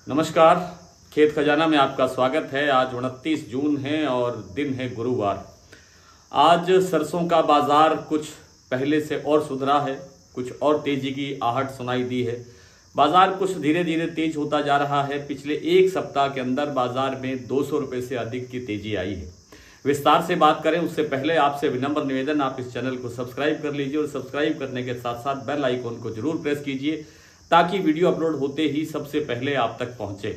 नमस्कार, खेत खजाना में आपका स्वागत है। आज 29 जून है और दिन है गुरुवार। आज सरसों का बाजार कुछ पहले से और सुधरा है, कुछ और तेजी की आहट सुनाई दी है। बाजार कुछ धीरे धीरे तेज होता जा रहा है। पिछले एक सप्ताह के अंदर बाजार में 200 रुपये से अधिक की तेजी आई है। विस्तार से बात करें उससे पहले आपसे विनम्र निवेदन, आप इस चैनल को सब्सक्राइब कर लीजिए और सब्सक्राइब करने के साथ साथ बेल आइकन को जरूर प्रेस कीजिए ताकि वीडियो अपलोड होते ही सबसे पहले आप तक पहुंचे।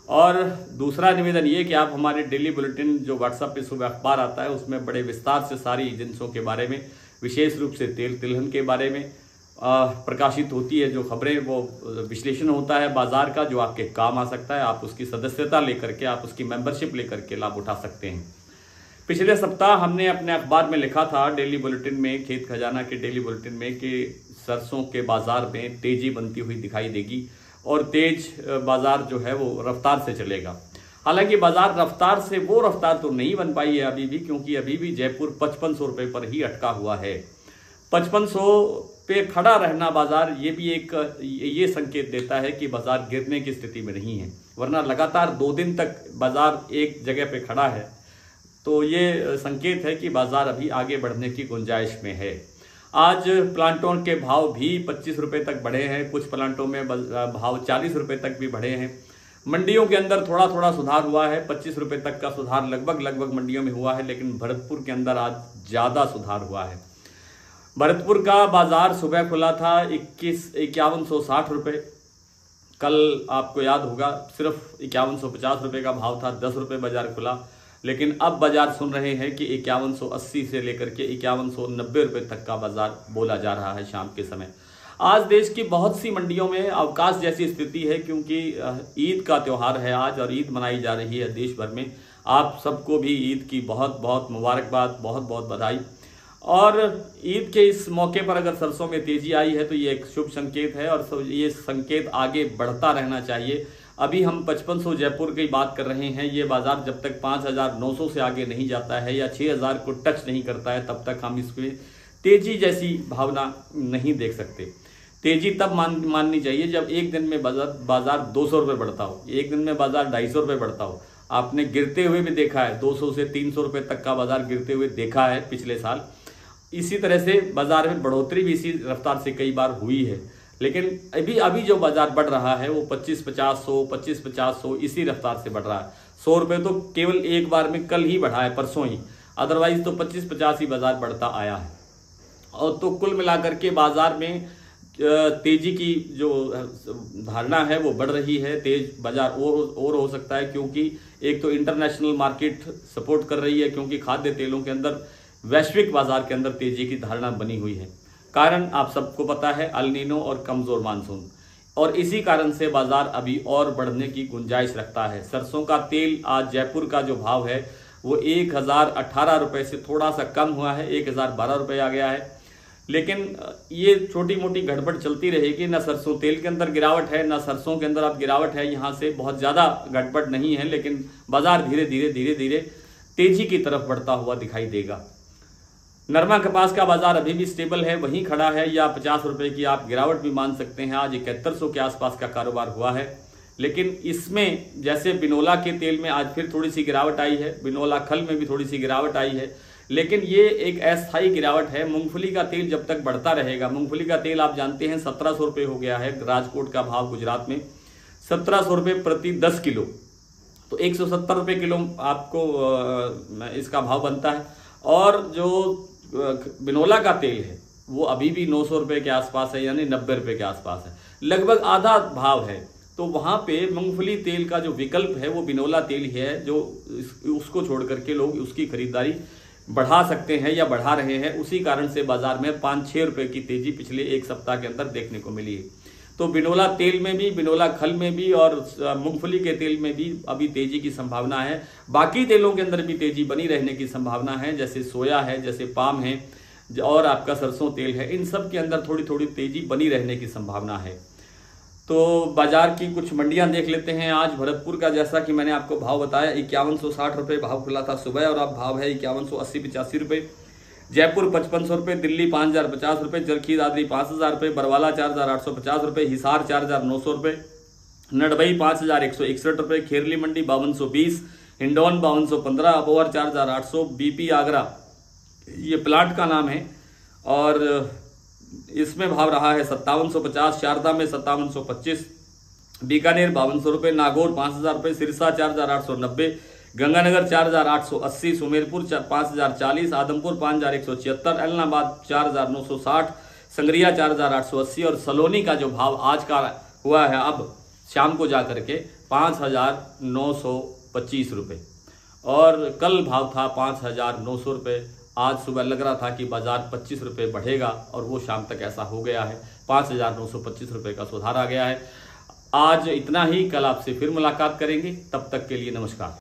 और दूसरा निवेदन ये कि आप हमारे डेली बुलेटिन जो व्हाट्सएप पे सुबह अखबार आता है उसमें बड़े विस्तार से सारी एजेंसियों के बारे में, विशेष रूप से तेल तिलहन के बारे में प्रकाशित होती है जो खबरें, वो विश्लेषण होता है बाजार का जो आपके काम आ सकता है। आप उसकी सदस्यता लेकर के, आप उसकी मेंबरशिप लेकर के लाभ उठा सकते हैं। पिछले सप्ताह हमने अपने अखबार में लिखा था, डेली बुलेटिन में, खेत खजाना के डेली बुलेटिन में, कि सरसों के बाजार में तेजी बनती हुई दिखाई देगी और तेज बाजार जो है वो रफ्तार से चलेगा। हालांकि बाजार रफ्तार से वो रफ्तार तो नहीं बन पाई है अभी भी, क्योंकि अभी भी जयपुर 5500 रुपये पर ही अटका हुआ है। 5500 पे खड़ा रहना बाजार, ये भी एक ये संकेत देता है कि बाजार गिरने की स्थिति में नहीं है, वरना लगातार 2 दिन तक बाजार एक जगह पे खड़ा है तो ये संकेत है कि बाजार अभी आगे बढ़ने की गुंजाइश में है। आज प्लांटों के भाव भी 25 रुपये तक बढ़े हैं, कुछ प्लांटों में भाव 40 रुपये तक भी बढ़े हैं। मंडियों के अंदर थोड़ा थोड़ा सुधार हुआ है, 25 रुपये तक का सुधार लगभग मंडियों में हुआ है, लेकिन भरतपुर के अंदर आज ज़्यादा सुधार हुआ है। भरतपुर का बाजार सुबह खुला था 5160 रुपये। कल आपको याद होगा सिर्फ 5150 रुपये का भाव था, 10 रुपये बाजार खुला, लेकिन अब बाजार सुन रहे हैं कि 5180 से लेकर के 5190 रुपये तक का बाजार बोला जा रहा है शाम के समय। आज देश की बहुत सी मंडियों में अवकाश जैसी स्थिति है, क्योंकि ईद का त्यौहार है आज और ईद मनाई जा रही है देश भर में। आप सबको भी ईद की बहुत बहुत मुबारकबाद, बहुत बहुत बधाई। और ईद के इस मौके पर अगर सरसों में तेजी आई है तो ये एक शुभ संकेत है और ये संकेत आगे बढ़ता रहना चाहिए। अभी हम 5500 जयपुर की बात कर रहे हैं। ये बाजार जब तक 5900 से आगे नहीं जाता है या 6000 को टच नहीं करता है तब तक हम इसमें तेजी जैसी भावना नहीं देख सकते। तेजी तब माननी चाहिए जब एक दिन में बाजार 200 रुपये बढ़ता हो, एक दिन में बाजार 250 रुपये बढ़ता हो। आपने गिरते हुए भी देखा है, 200 से 300 रुपये तक का बाजार गिरते हुए देखा है पिछले साल। इसी तरह से बाजार में बढ़ोतरी भी इसी रफ्तार से कई बार हुई है, लेकिन अभी जो बाजार बढ़ रहा है वो 25-50 इसी रफ्तार से बढ़ रहा है। 100 रुपये तो केवल एक बार में कल ही बढ़ा है, परसों ही, अदरवाइज तो 25-50 ही बाजार बढ़ता आया है। और तो कुल मिलाकर के बाजार में तेजी की जो धारणा है वो बढ़ रही है। तेज बाजार और हो सकता है, क्योंकि एक तो इंटरनेशनल मार्केट सपोर्ट कर रही है, क्योंकि खाद्य तेलों के अंदर वैश्विक बाजार के अंदर तेजी की धारणा बनी हुई है। कारण आप सबको पता है, अल नीनो और कमजोर मानसून, और इसी कारण से बाजार अभी और बढ़ने की गुंजाइश रखता है। सरसों का तेल आज जयपुर का जो भाव है वो 1018 रुपये से थोड़ा सा कम हुआ है, 1012 रुपये आ गया है। लेकिन ये छोटी मोटी गड़बड़ चलती रहेगी। ना सरसों तेल के अंदर गिरावट है, ना सरसों के अंदर अब गिरावट है, यहाँ से बहुत ज़्यादा गड़बड़ नहीं है, लेकिन बाजार धीरे धीरे तेजी की तरफ बढ़ता हुआ दिखाई देगा। नरमा कपास का बाजार अभी भी स्टेबल है, वहीं खड़ा है, या 50 रुपये की आप गिरावट भी मान सकते हैं। आज 7100 के आसपास का कारोबार हुआ है, लेकिन इसमें जैसे बिनोला के तेल में आज फिर थोड़ी सी गिरावट आई है, बिनोला खल में भी थोड़ी सी गिरावट आई है, लेकिन ये एक अस्थायी गिरावट है। मूंगफली का तेल जब तक बढ़ता रहेगा, मूंगफली का तेल आप जानते हैं 1700 रुपये हो गया है। राजकोट का भाव गुजरात में 1700 रुपये प्रति 10 किलो, तो 170 रुपये किलो आपको इसका भाव बनता है। और जो बिनोला का तेल है वो अभी भी 900 रुपये के आसपास है, यानी 90 रुपये के आसपास है, लगभग आधा भाव है। तो वहाँ पे मूंगफली तेल का जो विकल्प है वो बिनोला तेल ही है, जो उसको छोड़ करके लोग उसकी खरीदारी बढ़ा सकते हैं या बढ़ा रहे हैं। उसी कारण से बाजार में 5-6 रुपये की तेजी पिछले एक सप्ताह के अंदर देखने को मिली है। तो बिनोला तेल में भी, बिनोला खल में भी और मूंगफली के तेल में भी अभी तेजी की संभावना है। बाकी तेलों के अंदर भी तेजी बनी रहने की संभावना है, जैसे सोया है, जैसे पाम है और आपका सरसों तेल है, इन सब के अंदर थोड़ी थोड़ी तेजी बनी रहने की संभावना है। तो बाजार की कुछ मंडियां देख लेते हैं। आज भरतपुर का, जैसा कि मैंने आपको भाव बताया, 5160 रुपये भाव खुला था सुबह और अब भाव है 5180-85 रुपये। जयपुर 5500 रुपये, दिल्ली 5050 रुपये, चरखी दादरी 5000 रुपये, बरवाला 4850 रुपये, हिसार 4900 रुपये, नडबई 5,161 रुपये, खेरली मंडी 5220, हिंडौन 5215, अबोहर 4,800, बीपी आगरा ये प्लांट का नाम है और इसमें भाव रहा है 5750, शारदा में 5725, बीकानेर 5200 रुपये, नागौर 5000 रुपये, सिरसा 4890, गंगानगर 4880, सुमेरपुर 5040, आदमपुर 5176, एलनाबाद 4960, संगरिया 4880 और सलोनी का जो भाव आज का हुआ है अब शाम को जाकर के 5925 रुपये और कल भाव था 5900 रुपये। आज सुबह लग रहा था कि बाजार 25 रुपये बढ़ेगा और वो शाम तक ऐसा हो गया है, 5925 रुपये का सुधार आ गया है। आज इतना ही, कल आपसे फिर मुलाकात करेंगे, तब तक के लिए नमस्कार।